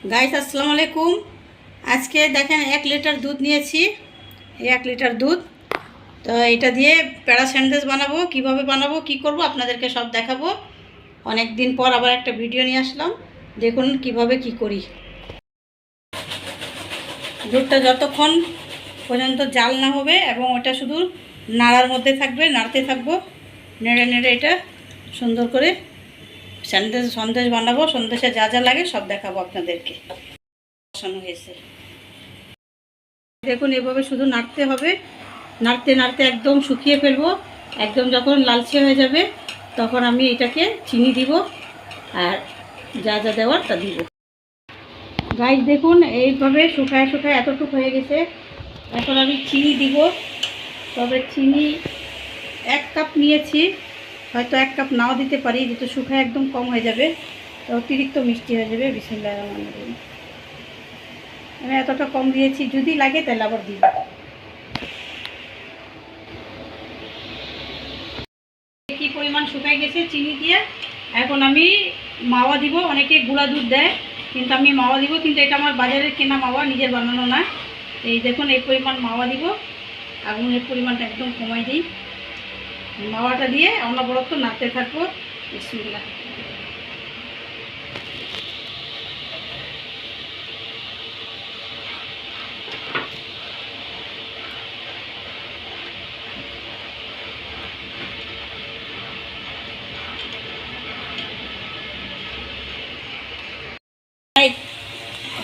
Guys আসসালামু আলাইকুম। আজকে দেখেন 1 লিটার দুধ নিয়েছি। এই 1 লিটার দুধ, তো এটা দিয়ে প্যারা স্যান্ডউইচ বানাবো। কিভাবে বানাবো, কি করব আপনাদেরকে সব দেখাবো। অনেক দিন পর আবার একটা ভিডিও নিয়ে আসলাম, দেখুন কিভাবে কি করি। দুধটা যতক্ষণ পর্যন্ত জাল না হবে এবং ওটা শুধু নাড়ার মধ্যে থাকবে, নাড়তে থাকবো, নেড়ে নেড়ে এটা সুন্দর করে সন্দেশ বানাবো। সন্দেশে যা যা লাগে সব দেখাবো আপনাদেরকে। বসানো হয়েছে, দেখুন এভাবে শুধু নাড়তে হবে। নাড়তে নাড়তে একদম শুকিয়ে ফেলবো। একদম যখন লালচে হয়ে যাবে তখন আমি এটাকে চিনি দিব আর যা যা দেওয়ার তা দিব। গাইস দেখুন এইভাবে শুকায় শুকায় এতটুকু হয়ে গেছে। এখন আমি চিনি দিব। তবে চিনি 1 কাপ নিয়েছি, হয়তো 1 কাপ নাও দিতে পারি, যেহেতু শুকায় একদম কম হয়ে যাবে, তো অতিরিক্ত মিষ্টি হয়ে যাবে। বিসমিল্লাহির রহমানির রহিম। আমি এতটা কম দিয়েছি, যদি লাগে তাহলে আবার দিব। কি পরিমাণ শুকায় গেছে চিনি দিয়ে। এখন আমি মাওয়া দিব। অনেকে গুঁড়া দুধ দেয়, কিন্তু আমি মাওয়া দিব। কিন্তু এটা আমার বাজারের কেনা মাওয়া, নিজের বানানো না। এই দেখুন এই পরিমাণ মাওয়া দিব। আগুনের পরিমাণটা একদম কমাই দিই। মাওয়াটা দিয়ে অনবরত নাড়তে থাকবো। বিসমিল্লাহ।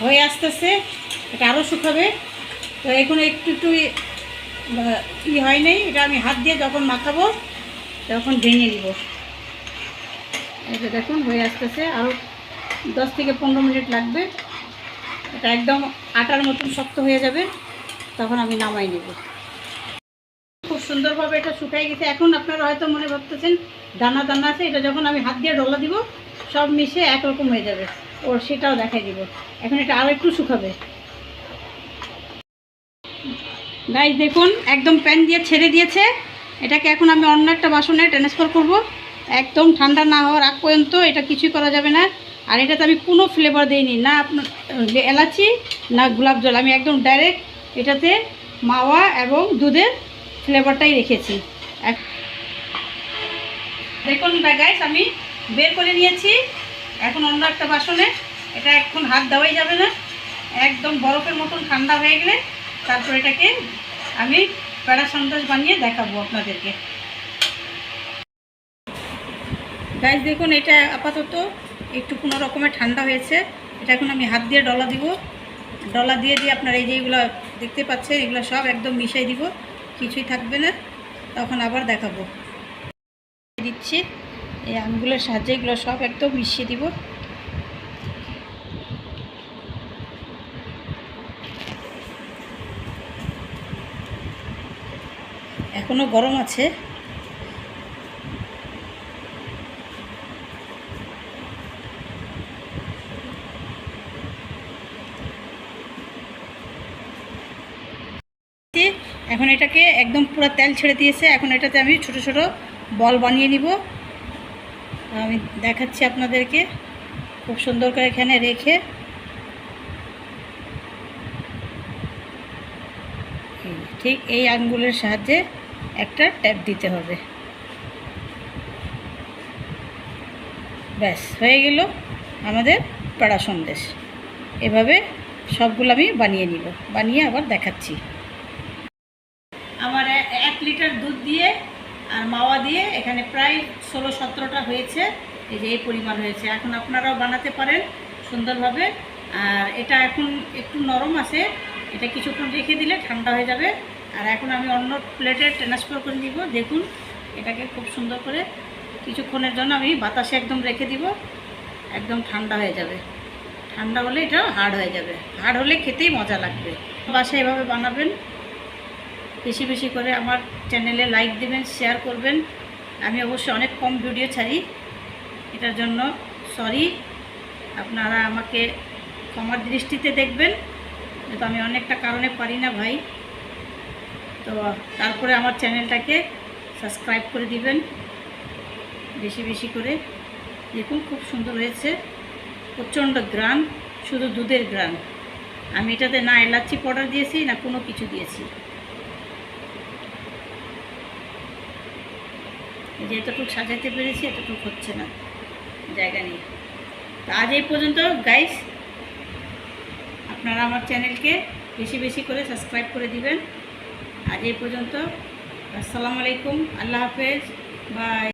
হয়ে আসতেছে, এটা আরও শুকাবে। তো এখন একটু একটু হয় নাই, এটা আমি হাত দিয়ে যখন মাখাবো তখন ভেঙে নিব। এটা দেখুন হয়ে আসতেছে, আরও 10 থেকে 15 মিনিট লাগবে। এটা একদম আটার মতন শক্ত হয়ে যাবে, তখন আমি নামাই নেব। খুব সুন্দরভাবে এটা শুকাই গেছে। এখন আপনারা হয়তো মনে ভাবতেছেন দানা দানা আছে, এটা যখন আমি হাত দিয়ে ডলা দিব সব মিশে একরকম হয়ে যাবে, ওর সেটাও দেখাই দিব। এখন এটা আরও একটু শুকাবে। গাইস দেখুন একদম প্যান দিয়ে ছেড়ে দিয়েছে। এটাকে এখন আমি অন্য একটা বাসনে ট্রান্সফার করব। একদম ঠান্ডা না হওয়ার আগ পর্যন্ত এটা কিছুই করা যাবে না। আর এটাতে আমি কোনো ফ্লেভার দিইনি, না আপনার এলাচি না গোলাপ জল। আমি একদম ডাইরেক্ট এটাতে মাওয়া এবং দুধের ফ্লেভারটাই রেখেছি। দেখুন গাইস আমি বের করে নিয়েছি এখন অন্য একটা বাসনে। এটা এখন হাত দেওয়াই যাবে না, একদম বরফের মতন ঠান্ডা হয়ে গেলে তারপর এটাকে আমি প্যারা সন্দেশ বানিয়ে দেখাবো আপনাদেরকে। গাইস দেখুন এটা আপাতত একটু কোনো রকমের ঠান্ডা হয়েছে। এটা এখন আমি হাত দিয়ে ডলা দিব। ডলা দিয়ে দিয়ে আপনার এই যেগুলো দেখতে পাচ্ছেন এগুলো সব একদম মিশিয়ে দিব, কিছুই থাকবে না। তখন আবার দেখাবো। দিচ্ছি এই আঙুলের সাহায্যে এগুলো সব একদম মিশিয়ে দিব। এখনো গরম আছে। এখন এটাকে একদম পুরো তেল ছেড়ে দিয়েছে। এখন এটাতে আমি ছোট ছোট বল বানিয়ে নিব। আমি দেখাচ্ছি আপনাদেরকে খুব সুন্দর করে এখানে রেখে। ঠিক এই আঙ্গুলের সাহায্যে একটা ট্যাপ দিতে হবে। ব্যাস হয়ে গেল আমাদের প্যারা সন্দেশ। এভাবে সবগুলো আমি বানিয়ে নিব, বানিয়ে আবার দেখাচ্ছি। আমার 1 লিটার দুধ দিয়ে আর মাওয়া দিয়ে এখানে প্রায় 16-17টা হয়েছে। এই যে এই পরিমাণ হয়েছে। এখন আপনারাও বানাতে পারেন সুন্দরভাবে। আর এটা এখন একটু নরম আছে, এটা কিছুক্ষণ রেখে দিলে ঠান্ডা হয়ে যাবে। আর এখন আমি অন্য প্লেটে ট্রান্সফার করে নিব। দেখুন এটাকে খুব সুন্দর করে কিছুক্ষণের জন্য আমি বাতাসে একদম রেখে দিব, একদম ঠান্ডা হয়ে যাবে। ঠান্ডা হলে এটা হার্ড হয়ে যাবে, হার্ড হলে খেতেই মজা লাগবে। বাসায় এভাবে বানাবেন। বেশি বেশি করে আমার চ্যানেলে লাইক দেবেন, শেয়ার করবেন। আমি অবশ্যই অনেক কম ভিডিও ছাড়ি, এটার জন্য সরি। আপনারা আমাকে ক্ষমার দৃষ্টিতে দেখবেন, যেহেতু আমি অনেকটা কারণে পারি না ভাই। তো তারপরে আমার চ্যানেলটাকে সাবস্ক্রাইব করে দিবেন বেশি বেশি করে। দেখুন খুব সুন্দর হয়েছে, প্রচণ্ড গ্রাম, শুধু দুধের গ্রান। আমি এটাতে না এলাচি পাউডার দিয়েছি না কোনো কিছু দিয়েছি। এই যে এতটুকু সাজাতে পেরেছি, এতটুকু হচ্ছে না জায়গা নিয়ে। তো আজ এই পর্যন্ত গাইস, আপনারা আমার চ্যানেলকে বেশি বেশি করে সাবস্ক্রাইব করে দিবেন। আজ এই পর্যন্ত। আসসালামু আলাইকুম, আল্লাহ হাফেজ, বাই।